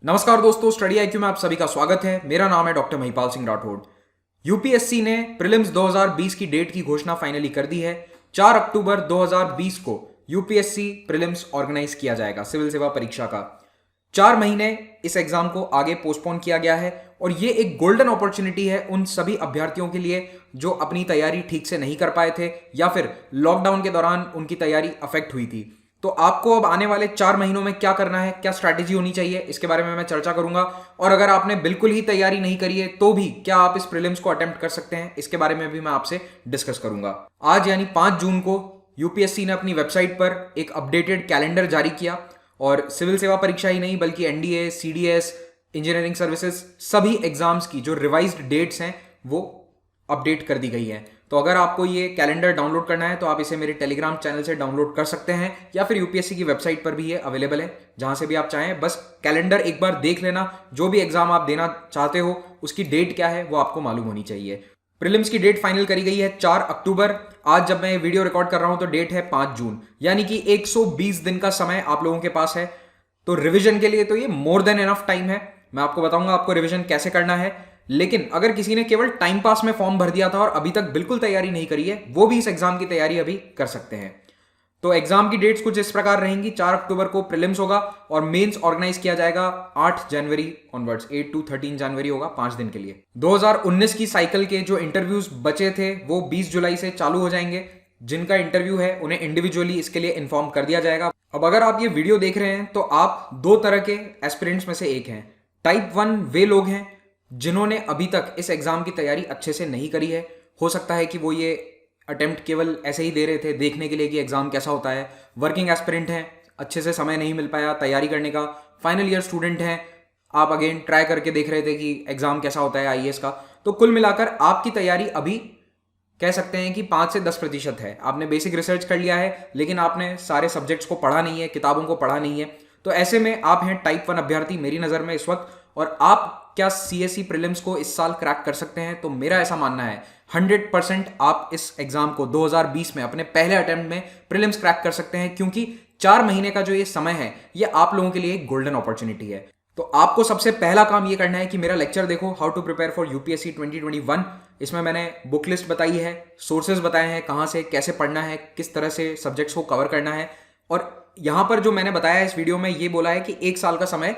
नमस्कार दोस्तों, study IQ में आप सभी का स्वागत है। मेरा नाम है डॉक्टर महिपाल सिंह राठौड़। यूपीएससी ने प्रीलिम्स 2020 की डेट की घोषणा फाइनली कर दी है। 4 अक्टूबर 2020 को यूपीएससी प्रीलिम्स ऑर्गेनाइज किया जाएगा, सिविल सेवा परीक्षा का। 4 महीने इस एग्जाम को आगे पोस्टपोन किया गया है और ये एक गोल्डन अपॉर्चुनिटी है उन सभी अभ्यर्थियों के लिए जो अपनी तैयारी ठीक से नहीं कर पाए थे या फिर लॉकडाउन के दौरान उनकी तैयारी अफेक्ट हुई थी। तो आपको अब आने वाले 4 महीनों में क्या करना है, क्या स्ट्रैटेजी होनी चाहिए, इसके बारे में मैं चर्चा करूंगा। और अगर आपने बिल्कुल ही तैयारी नहीं करी है तो भी क्या आप इस प्रीलिम्स को अटेम्प्ट कर सकते हैं, इसके बारे में भी मैं आपसे डिस्कस करूंगा। आज यानी 5 जून को यूपीएससी ने अपनी वेबसाइट पर एक अपडेटेड कैलेंडर जारी किया और सिविल सेवा परीक्षा ही नहीं बल्कि एनडीए, सीडीएस, इंजीनियरिंग सर्विसेज सभी एग्जाम्स की जो रिवाइज्ड डेट्स हैं वो अपडेट कर दी गई है। तो अगर आपको ये कैलेंडर डाउनलोड करना है तो आप इसे मेरे टेलीग्राम चैनल से डाउनलोड कर सकते हैं या फिर यूपीएससी की वेबसाइट पर भी ये अवेलेबल है, जहां से भी आप चाहें। बस कैलेंडर एक बार देख लेना, जो भी एग्जाम आप देना चाहते हो उसकी डेट क्या है वो आपको मालूम होनी चाहिए। प्रीलिम्स की डेट फाइनल करी गई है 4 अक्टूबर। आज जब मैं ये वीडियो रिकॉर्ड कर रहा हूं तो डेट है 5 जून, यानी कि 120 दिन का समय आप लोगों के पास है। तो रिवीजन के लिए तो ये मोर देन एनफ टाइम है। मैं आपको बताऊंगा आपको रिवीजन कैसे करना है। लेकिन अगर किसी ने केवल टाइम पास में फॉर्म भर दिया था और अभी तक बिल्कुल तैयारी नहीं करी है, वो भी इस एग्जाम की तैयारी अभी कर सकते हैं। तो एग्जाम की डेट्स कुछ इस प्रकार रहेंगी। 4 अक्टूबर को प्रीलिम्स होगा और मेंस ऑर्गेनाइज किया जाएगा 8 जनवरी ऑनवर्ड्स, 8 to 13 जनवरी होगा, 5 दिन के लिए। 2019 की साइकिल के जो इंटरव्यूज बचे थे वो 20 जुलाई से चालू हो जाएंगे। जिनका इंटरव्यू है उन्हें इंडिविजुअली इसके लिए इन्फॉर्म कर दिया जाएगा। अब अगर आप ये वीडियो देख रहे हैं तो आप 2 तरह के एस्पिरेंट्स में से एक हैं। टाइप 1 वे लोग हैं जिन्होंने अभी तक इस एग्जाम की तैयारी अच्छे से नहीं करी है। हो सकता है कि वो ये अटेम्प्ट केवल ऐसे ही दे रहे थे देखने के लिए कि एग्जाम कैसा होता है। वर्किंग एस्पिरेंट हैं, अच्छे से समय नहीं मिल पाया तैयारी करने का। फाइनल ईयर स्टूडेंट हैं, आप अगेन ट्राई करके देख रहे थे कि एग्जाम कैसा होता है आईएएस का। तो कुल मिलाकर आपकी तैयारी अभी कह सकते हैं कि 5 से 10% है। आपने बेसिक रिसर्च कर लिया है लेकिन आपने सारे सब्जेक्ट्स को पढ़ा नहीं है, किताबों को पढ़ा नहीं है। तो ऐसे में आप हैं टाइप 1 अभ्यर्थी मेरी नज़र में इस वक्त। और आप क्या सीएसई प्रीलिम्स को इस साल क्रैक कर सकते हैं? तो मेरा ऐसा मानना है 100% आप इस एग्जाम को 2020 में अपने पहले अटेम्प्ट में प्रीलिम्स क्रैक कर सकते हैं, क्योंकि 4 महीने का जो ये समय है ये आप लोगों के लिए एक गोल्डन अपॉर्चुनिटी है। तो आपको सबसे पहला काम ये करना है कि मेरा लेक्चर देखो, how to prepare for UPSC 2021। इसमें मैंने बुक लिस्ट बताई है, सोर्सेज बताए हैं कहाँ से कैसे पढ़ना है, किस तरह से सब्जेक्ट्स को कवर करना है। और यहाँ पर जो मैंने बताया है इस वीडियो में, ये बोला है कि 1 साल का समय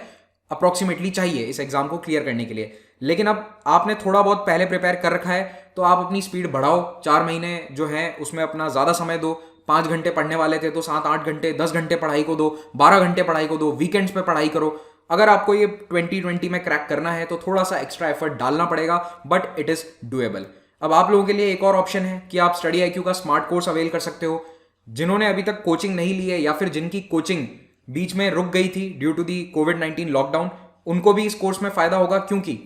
अप्रोक्सीमेटली चाहिए इस एग्जाम को क्लियर करने के लिए। लेकिन अब आपने थोड़ा बहुत पहले प्रिपेयर कर रखा है तो आप अपनी स्पीड बढ़ाओ। 4 महीने जो है उसमें अपना ज़्यादा समय दो। 5 घंटे पढ़ने वाले थे तो 7-8 घंटे, 10 घंटे पढ़ाई को दो, 12 घंटे पढ़ाई को दो, वीकेंड्स पे पढ़ाई करो। अगर आपको ये 2020 में क्रैक करना है तो थोड़ा सा एक्स्ट्रा एफर्ट डालना पड़ेगा, बट इट इज़ डूएबल। अब आप लोगों के लिए एक और ऑप्शन है कि आप स्टडी आईक्यू का स्मार्ट कोर्स अवेल कर सकते हो। जिन्होंने अभी तक कोचिंग नहीं ली है या फिर जिनकी कोचिंग बीच में रुक गई थी ड्यू टू दी कोविड-19 लॉकडाउन, उनको भी इस कोर्स में फायदा होगा, क्योंकि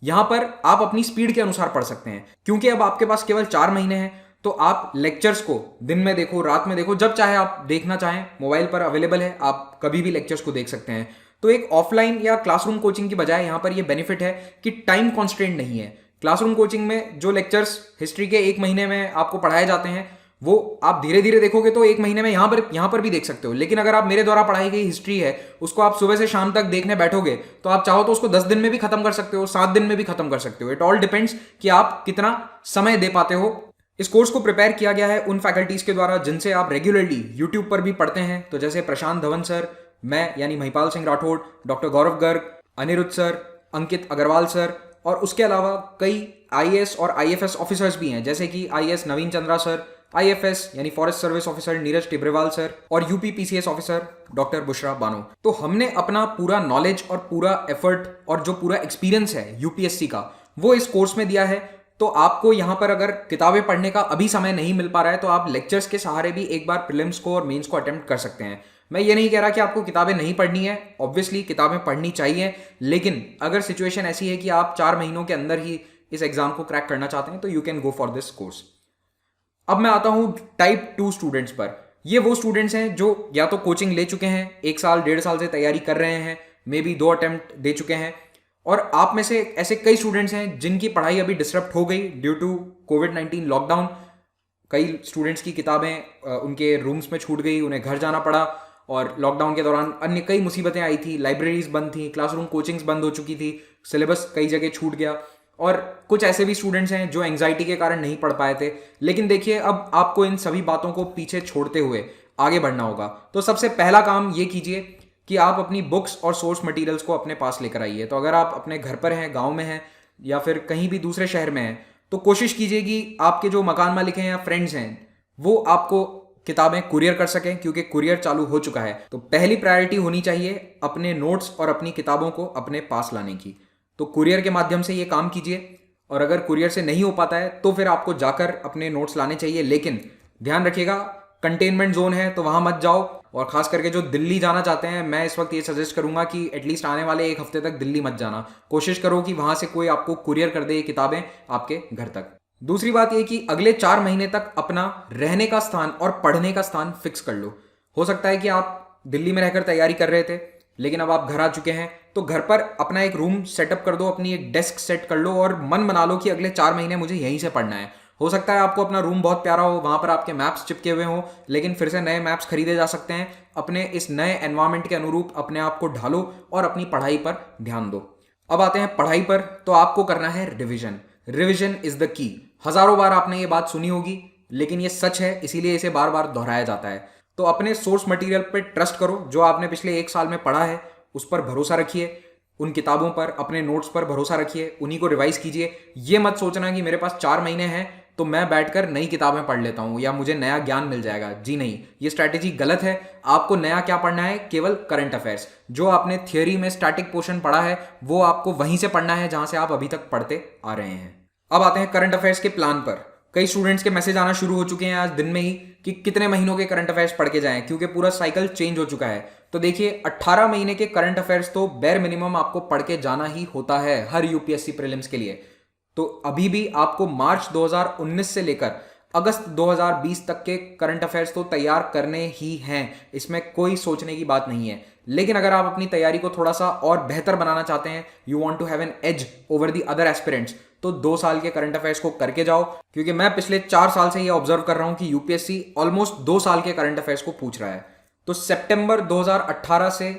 यहां पर आप अपनी स्पीड के अनुसार पढ़ सकते हैं। क्योंकि अब आपके पास केवल 4 महीने हैं तो आप लेक्चर्स को दिन में देखो, रात में देखो, जब चाहे आप देखना चाहें, मोबाइल पर अवेलेबल है, आप कभी भी लेक्चर्स को देख सकते हैं। तो एक ऑफलाइन या क्लासरूम कोचिंग की बजाय यहां पर यह बेनिफिट है कि टाइम कॉन्स्ट्रेंट नहीं है। क्लासरूम कोचिंग में जो लेक्चर्स हिस्ट्री के 1 महीने में आपको पढ़ाए जाते हैं वो आप धीरे धीरे देखोगे तो 1 महीने में यहां पर भी देख सकते हो। लेकिन अगर आप मेरे द्वारा पढ़ाई गई हिस्ट्री है उसको आप सुबह से शाम तक देखने बैठोगे तो आप चाहो तो उसको 10 दिन में भी खत्म कर सकते हो, 7 दिन में भी खत्म कर सकते हो। इट ऑल डिपेंड्स कि आप कितना समय दे पाते हो। इस कोर्स को प्रिपेयर किया गया है उन फैकल्टीज के द्वारा जिनसे आप रेगुलरली यूट्यूब पर भी पढ़ते हैं। तो जैसे प्रशांत धवन सर, मैं यानी महिपाल सिंह राठौड़, डॉक्टर गौरव गर्ग, अनिरुद्ध सर, अंकित अग्रवाल सर, और उसके अलावा कई आईएएस और आईएफएस ऑफिसर्स भी हैं, जैसे कि IAS Naveen Chandra sir, IFS यानी forest service officer Neeraj Tibrewal sir, और UP PCS officer doctor Bushra Bano. तो हमने अपना पूरा नॉलेज और पूरा एफर्ट और जो पूरा एक्सपीरियंस है यूपीएससी का वो इस कोर्स में दिया है। तो आपको यहाँ पर अगर किताबें पढ़ने का अभी समय नहीं मिल पा रहा है तो आप लेक्चर्स के सहारे भी एक बार प्रीलिम्स को और मेंस को अटेम्प्ट कर सकते हैं। मैं ये नहीं कह रहा कि आपको किताबें नहीं पढ़नी है, ऑब्वियसली किताबें पढ़नी चाहिए, लेकिन अगर सिचुएशन ऐसी है कि आप 4 महीनों के अंदर ही इस एग्जाम को क्रैक करना चाहते हैं तो you can go for this course. अब मैं आता हूं टाइप 2 स्टूडेंट्स पर। ये वो स्टूडेंट्स हैं जो या तो कोचिंग ले चुके हैं, 1 साल 1.5 साल से तैयारी कर रहे हैं, मे बी 2 अटेम्प्ट दे चुके हैं, और आप में से ऐसे कई स्टूडेंट्स हैं जिनकी पढ़ाई अभी डिसरप्ट हो गई ड्यू टू कोविड-19 लॉकडाउन। कई स्टूडेंट्स की किताबें उनके रूम्स में छूट गई, उन्हें घर जाना पड़ा, और लॉकडाउन के दौरान अन्य कई मुसीबतें आई थी, लाइब्रेरीज बंद थी, क्लासरूम कोचिंग्स बंद हो चुकी थी, सिलेबस कई जगह छूट गया और कुछ ऐसे भी स्टूडेंट्स हैं जो एंग्जाइटी के कारण नहीं पढ़ पाए थे। लेकिन देखिए, अब आपको इन सभी बातों को पीछे छोड़ते हुए आगे बढ़ना होगा। तो सबसे पहला काम ये कीजिए कि आप अपनी बुक्स और सोर्स मटेरियल्स को अपने पास लेकर आइए। तो अगर आप अपने घर पर हैं, गांव में हैं या फिर कहीं भी दूसरे शहर में हैं, तो कोशिश कीजिए कि आपके जो मकान मालिक हैं या फ्रेंड्स हैं वो आपको किताबें कुरियर कर सकें, क्योंकि कुरियर चालू हो चुका है। तो पहली प्रायोरिटी होनी चाहिए अपने नोट्स और अपनी किताबों को अपने पास लाने की। तो कुरियर के माध्यम से ये काम कीजिए, और अगर कुरियर से नहीं हो पाता है तो फिर आपको जाकर अपने नोट्स लाने चाहिए। लेकिन ध्यान रखिएगा, कंटेनमेंट जोन है तो वहां मत जाओ। और खास करके जो दिल्ली जाना चाहते हैं, मैं इस वक्त ये सजेस्ट करूंगा कि एटलीस्ट आने वाले एक हफ्ते तक दिल्ली मत जाना। कोशिश करो कि वहां से कोई आपको कुरियर कर दे ये किताबें आपके घर तक। दूसरी बात यह कि अगले 4 महीने तक अपना रहने का स्थान और पढ़ने का स्थान फिक्स कर लो। हो सकता है कि आप दिल्ली में रहकर तैयारी कर रहे थे, लेकिन अब आप घर आ चुके हैं, तो घर पर अपना एक रूम सेटअप कर दो, अपनी एक डेस्क सेट कर लो और मन बना लो कि अगले 4 महीने मुझे यहीं से पढ़ना है। हो सकता है आपको अपना रूम बहुत प्यारा हो, वहां पर आपके मैप्स चिपके हुए हों, लेकिन फिर से नए मैप्स खरीदे जा सकते हैं। अपने इस नए एनवायरमेंट के अनुरूप अपने आप को ढालो और अपनी पढ़ाई पर ध्यान दो। अब आते हैं पढ़ाई पर। तो आपको करना है revision. Revision is the key. हजारों बार आपने ये बात सुनी होगी, लेकिन ये सच है, इसीलिए इसे बार बार दोहराया जाता है। तो अपने सोर्स मटेरियल पर ट्रस्ट करो। जो आपने पिछले 1 साल में पढ़ा है उस पर भरोसा रखिए, उन किताबों पर, अपने नोट्स पर भरोसा रखिए, उन्हीं को रिवाइज कीजिए। ये मत सोचना कि मेरे पास 4 महीने हैं तो मैं बैठकर नई किताबें पढ़ लेता हूं या मुझे नया ज्ञान मिल जाएगा। जी नहीं, ये स्ट्रैटेजी गलत है। आपको नया क्या पढ़ना है? केवल करंट अफेयर्स। जो आपने थियोरी में स्टैटिक पोर्शन पढ़ा है वो आपको वहीं से पढ़ना है जहां से आप अभी तक पढ़ते आ रहे हैं। अब आते हैं करंट अफेयर्स के प्लान पर। कई स्टूडेंट्स के मैसेज आना शुरू हो चुके हैं आज दिन में ही कि कितने महीनों के करंट अफेयर्स पढ़ के जाएं, क्योंकि पूरा साइकिल चेंज हो चुका है। तो देखिए, 18 महीने के करंट अफेयर्स तो बेर मिनिमम आपको पढ़ के जाना ही होता है हर यूपीएससी प्रीलिम्स के लिए। तो अभी भी आपको मार्च 2019 से लेकर अगस्त 2020 तक के करंट अफेयर्स तो तैयार करने ही हैं, इसमें कोई सोचने की बात नहीं है। लेकिन अगर आप अपनी तैयारी को थोड़ा सा और बेहतर बनाना चाहते हैं, you want to have an edge over the other aspirants, तो 2 साल के करंट अफेयर्स को करके जाओ। क्योंकि मैं पिछले 4 साल से ये ऑब्जर्व कर रहा हूं कि यूपीएससी ऑलमोस्ट 2 साल के करंट अफेयर्स को पूछ रहा है। तो सितंबर 2018 से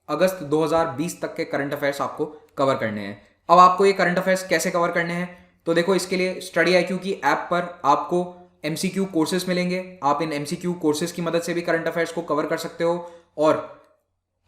अगस्त 2020 तक के करंट अफेयर्स आपको कवर करने हैं। अब आपको ये करंट अफेयर्स कैसे कवर करने हैं? तो देखो, इसके लिए स्टडी IQ की ऐप पर आपको MCQ कोर्सेज मिलेंगे। आप इन MCQ कोर्सेज की मदद से भी करंट अफेयर्स को कवर कर सकते हो। और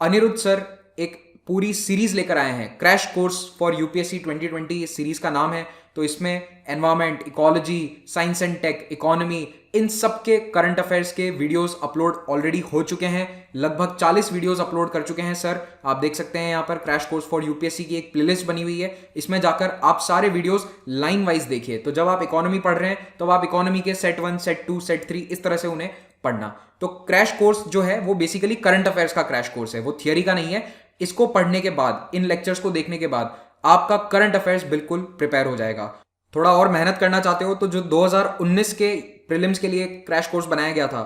अनिरुद्ध सर एक पूरी सीरीज लेकर आए हैं, क्रैश कोर्स फॉर यूपीएससी 2020 इस सीरीज का नाम है। तो इसमें environment, ecology, science and tech, economy, इन सब के करंट अफेयर्स के वीडियोस अपलोड ऑलरेडी हो चुके हैं। लगभग 40 वीडियोस अपलोड कर चुके हैं सर। आप देख सकते हैं यहाँ पर क्रैश कोर्स फॉर यूपीएससी की एक प्लेलिस्ट बनी हुई है, इसमें जाकर आप सारे वीडियोस लाइन वाइज देखिए। तो जब आप इकोनॉमी पढ़ रहे हैं तो आप इकोनॉमी के सेट 1, सेट 2, सेट 3 इस तरह से उन्हें पढ़ना। तो क्रैश कोर्स जो है वो बेसिकली करंट अफेयर्स का क्रैश कोर्स है, वो थियरी का नहीं है। इसको पढ़ने के बाद, इन लेक्चर्स को देखने के बाद आपका करंट अफेयर्स बिल्कुल प्रिपेयर हो जाएगा। थोड़ा और मेहनत करना चाहते हो तो जो 2019 के प्रीलिम्स के लिए क्रैश कोर्स बनाया गया था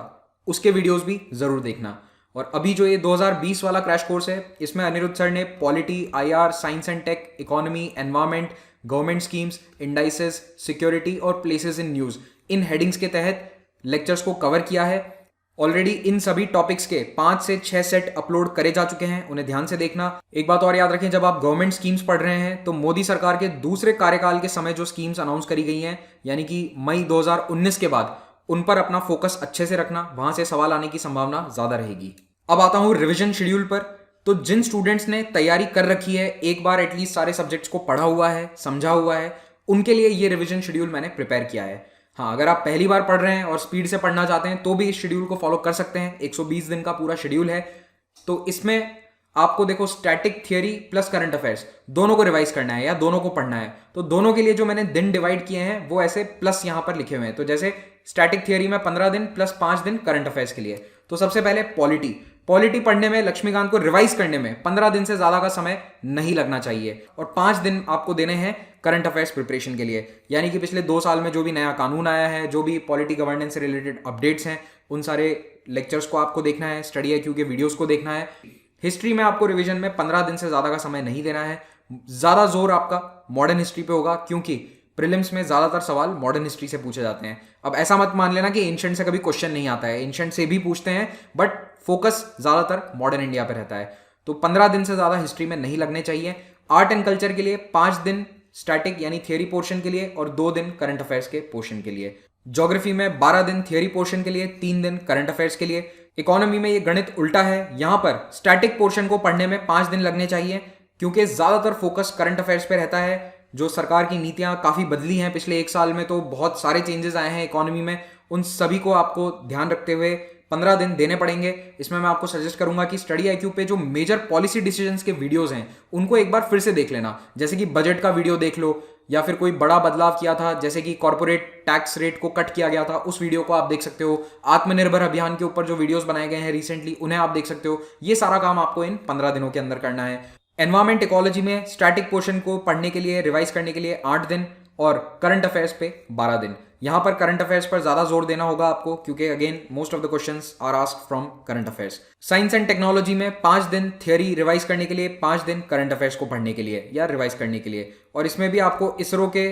उसके वीडियोस भी जरूर देखना। और अभी जो ये 2020 वाला क्रैश कोर्स है, इसमें अनिरुद्ध सर ने polity, IR, science and tech, economy, environment, government schemes, indices, security और प्लेसेस इन न्यूज, इन हेडिंग्स के तहत लेक्चर्स को कवर किया है। ऑलरेडी इन सभी टॉपिक्स के 5 से 6 सेट अपलोड करे जा चुके हैं, उन्हें ध्यान से देखना। एक बात और याद रखें, जब आप गवर्नमेंट स्कीम्स पढ़ रहे हैं तो मोदी सरकार के दूसरे कार्यकाल के समय जो स्कीम्स अनाउंस करी गई हैं, यानी कि मई 2019 के बाद, उन पर अपना फोकस अच्छे से रखना, वहां से सवाल आने की संभावना ज्यादा रहेगी। अब आता हूं रिविजन शेड्यूल पर। तो जिन स्टूडेंट्स ने तैयारी कर रखी है, एक बार एटलीस्ट सारे सब्जेक्ट्स को पढ़ा हुआ है, समझा हुआ है, उनके लिए ये रिविजन शेड्यूल मैंने प्रिपेयर किया है। हाँ, अगर आप पहली बार पढ़ रहे हैं और स्पीड से पढ़ना चाहते हैं तो भी इस शेड्यूल को फॉलो कर सकते हैं। 120 दिन का पूरा शेड्यूल है। तो इसमें आपको देखो, static theory plus current affairs दोनों को रिवाइज करना है या दोनों को पढ़ना है। तो दोनों के लिए जो मैंने दिन डिवाइड किए हैं वो ऐसे प्लस यहां पर लिखे हुए हैं। तो जैसे स्टैटिक थियरी में 15 दिन प्लस 5 दिन करंट अफेयर्स के लिए। तो सबसे पहले पॉलिटी पढ़ने में लक्ष्मीकांत को रिवाइज करने में 15 दिन से ज्यादा का समय नहीं लगना चाहिए। और 5 दिन आपको देने हैं करंट अफेयर्स प्रिपरेशन के लिए, यानी कि पिछले 2 साल में जो भी नया कानून आया है, जो भी पॉलिटी गवर्नेंस से रिलेटेड अपडेट्स हैं, उन सारे लेक्चर्स को आपको देखना है, स्टडी IQ के वीडियोस को देखना है। हिस्ट्री में आपको रिवीजन में 15 दिन से ज्यादा का समय नहीं देना है। ज्यादा जोर आपका मॉडर्न हिस्ट्री पे होगा, क्योंकि प्रीलिम्स में ज़्यादातर सवाल मॉडर्न हिस्ट्री से पूछे जाते हैं। अब ऐसा मत मान लेना कि एंशंट से कभी क्वेश्चन नहीं आता है, एंशंट से भी पूछते हैं, बट फोकस ज़्यादातर मॉडर्न इंडिया पर रहता है। तो 15 दिन से ज़्यादा हिस्ट्री में नहीं लगने चाहिए। आर्ट एंड कल्चर के लिए 5 दिन स्टैटिक यानी थियोरी पोर्शन के लिए और 2 दिन करंट अफेयर्स के पोर्शन के लिए। ज्योग्राफी में 12 दिन थियोरी पोर्शन के लिए, 3 दिन करंट अफेयर्स के लिए। इकोनॉमी में ये गणित उल्टा है, यहां पर स्टैटिक पोर्शन को पढ़ने में 5 दिन लगने चाहिए, क्योंकि ज्यादातर फोकस करंट अफेयर्स पे रहता है। जो सरकार की नीतियां काफी बदली हैं पिछले 1 साल में, तो बहुत सारे चेंजेस आए हैं इकोनॉमी में, उन सभी को आपको ध्यान रखते हुए 15 दिन देने पड़ेंगे। इसमें मैं आपको सजेस्ट करूंगा कि स्टडी आईक्यू पे जो मेजर पॉलिसी डिसीजंस के वीडियोस हैं उनको एक बार फिर से देख लेना, जैसे कि बजट का वीडियो देख लो, या फिर कोई बड़ा बदलाव किया था जैसे कि कॉर्पोरेट टैक्स रेट को कट किया गया था, उस वीडियो को आप देख सकते हो। आत्मनिर्भर अभियान के ऊपर जो वीडियोस बनाए गए हैं रिसेंटली, उन्हें आप देख सकते हो। ये सारा काम आपको इन 15 दिनों के अंदर करना है। एनवायरमेंट इकोलॉजी में स्टैटिक पोर्शन को पढ़ने के लिए, रिवाइज करने के लिए 8 दिन और करंट अफेयर्स पे 12 दिन। यहां पर करंट अफेयर्स पर ज्यादा जोर देना होगा आपको, क्योंकि again most of the questions are asked from current affairs. Science and technology में 5 दिन थियरी रिवाइज करने के लिए, 5 दिन करंट अफेयर्स को पढ़ने के लिए या रिवाइज करने के लिए। और इसमें भी आपको इसरो के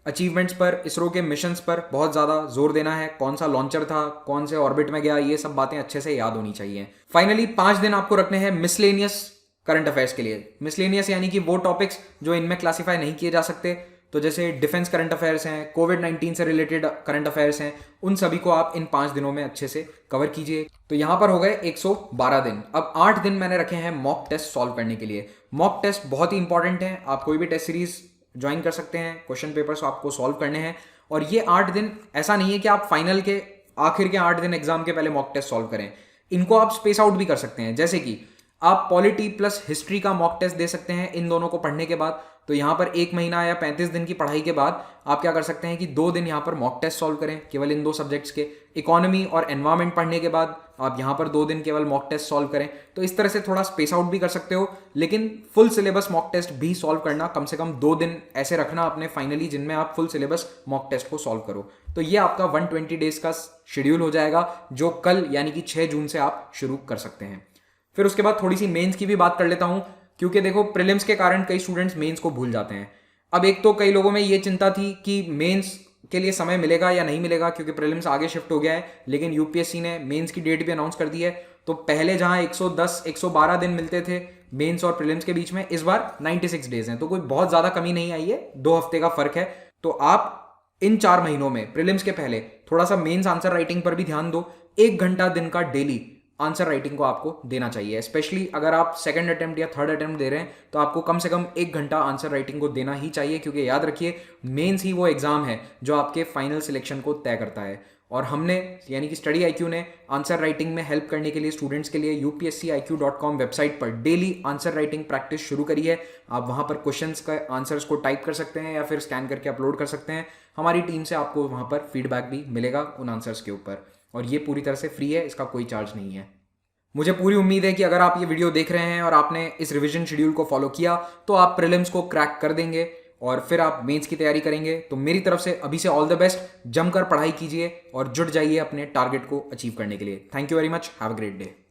अचीवमेंट्स पर, इसरो के मिशंस पर बहुत ज़्यादा जोर देना है। कौन सा लॉन्चर था, कौन से ऑर्बिट में गया, ये सब बातें अच्छे से याद होनी चाहिए। फाइनली 5 दिन आपको रखने हैं मिसलेनियस करंट अफेयर्स के लिए। मिसलेनियस यानी कि वो टॉपिक्स जो इनमें क्लासीफाई नहीं किए जा सकते, तो जैसे डिफेंस करंट अफेयर्स हैं, कोविड-19 से रिलेटेड करंट अफेयर्स हैं, उन सभी को आप इन 5 दिनों में अच्छे से कवर कीजिए। तो यहां पर हो गए 112 दिन। अब 8 दिन मैंने रखे हैं मॉक टेस्ट सॉल्व करने के लिए। मॉक टेस्ट बहुत ही इंपॉर्टेंट है, आप कोई भी टेस्ट सीरीज ज्वाइन कर सकते हैं, क्वेश्चन पेपर्स आपको सॉल्व करने हैं। और ये 8 दिन ऐसा नहीं है कि आप फाइनल के आखिर के 8 दिन एग्जाम के पहले मॉक टेस्ट सॉल्व करें, इनको आप स्पेस आउट भी कर सकते हैं। जैसे कि आप पॉलिटी प्लस हिस्ट्री का मॉक टेस्ट दे सकते हैं इन दोनों को पढ़ने के बाद। तो यहाँ पर 1 महीना या 35 दिन की पढ़ाई के बाद आप क्या कर सकते हैं कि 2 दिन यहाँ पर मॉक टेस्ट सॉल्व करें केवल इन 2 सब्जेक्ट्स के। इकोनॉमी और एनवायरमेंट पढ़ने के बाद आप यहाँ पर 2 दिन केवल मॉक टेस्ट सॉल्व करें। तो इस तरह से थोड़ा स्पेस आउट भी कर सकते हो, लेकिन फुल सिलेबस मॉक टेस्ट भी सॉल्व करना, कम से कम 2 दिन ऐसे रखना अपने फाइनली जिनमें आप फुल सिलेबस मॉक टेस्ट को सॉल्व करो। तो ये आपका 120 डेज का शेड्यूल हो जाएगा, जो कल यानी कि 6 जून से आप शुरू कर सकते हैं। फिर उसके बाद थोड़ी सी मेंस की भी बात कर लेता हूं, क्योंकि देखो प्रीलिम्स के कारण कई स्टूडेंट्स मेंस को भूल जाते हैं। अब एक तो कई लोगों में ये चिंता थी कि मेंस के लिए समय मिलेगा या नहीं मिलेगा, क्योंकि प्रीलिम्स आगे शिफ्ट हो गया है, लेकिन यूपीएससी ने मेंस की डेट भी अनाउंस कर दी है। तो पहले जहां 110-112 दिन मिलते थे मेंस और प्रीलिम्स के बीच में, इस बार 96 डेज हैं। तो कोई बहुत ज्यादा कमी नहीं आई है, 2 हफ्ते का फर्क है। तो आप इन 4 महीनों में प्रीलिम्स के पहले थोड़ा सा मेंस आंसर राइटिंग पर भी ध्यान दो। 1 घंटा दिन का डेली आंसर राइटिंग को आपको देना चाहिए। स्पेशली अगर आप सेकंड अटेम्प्ट या थर्ड अटेम्प्ट दे रहे हैं, तो आपको कम से कम 1 घंटा आंसर राइटिंग को देना ही चाहिए, क्योंकि याद रखिए मेंस ही वो एग्जाम है जो आपके फाइनल सिलेक्शन को तय करता है। और हमने यानी कि स्टडी आईक्यू ने आंसर राइटिंग में हेल्प करने के लिए स्टूडेंट्स के लिए upsciq.com वेबसाइट पर डेली आंसर राइटिंग प्रैक्टिस शुरू करी है। आप वहां पर क्वेश्चंस का आंसर्स को टाइप कर सकते हैं या फिर स्कैन करके अपलोड कर सकते हैं। हमारी टीम से आपको वहां पर फीडबैक भी मिलेगा उन आंसर्स के ऊपर, और ये पूरी तरह से फ्री है, इसका कोई चार्ज नहीं है। मुझे पूरी उम्मीद है कि अगर आप ये वीडियो देख रहे हैं और आपने इस रिवीजन शेड्यूल को फॉलो किया, तो आप प्रीलिम्स को क्रैक कर देंगे और फिर आप मेंस की तैयारी करेंगे। तो मेरी तरफ से अभी से ऑल द बेस्ट, जमकर पढ़ाई कीजिए और जुट जाइए अपने टारगेट को अचीव करने के लिए। Thank you very much, have a great day.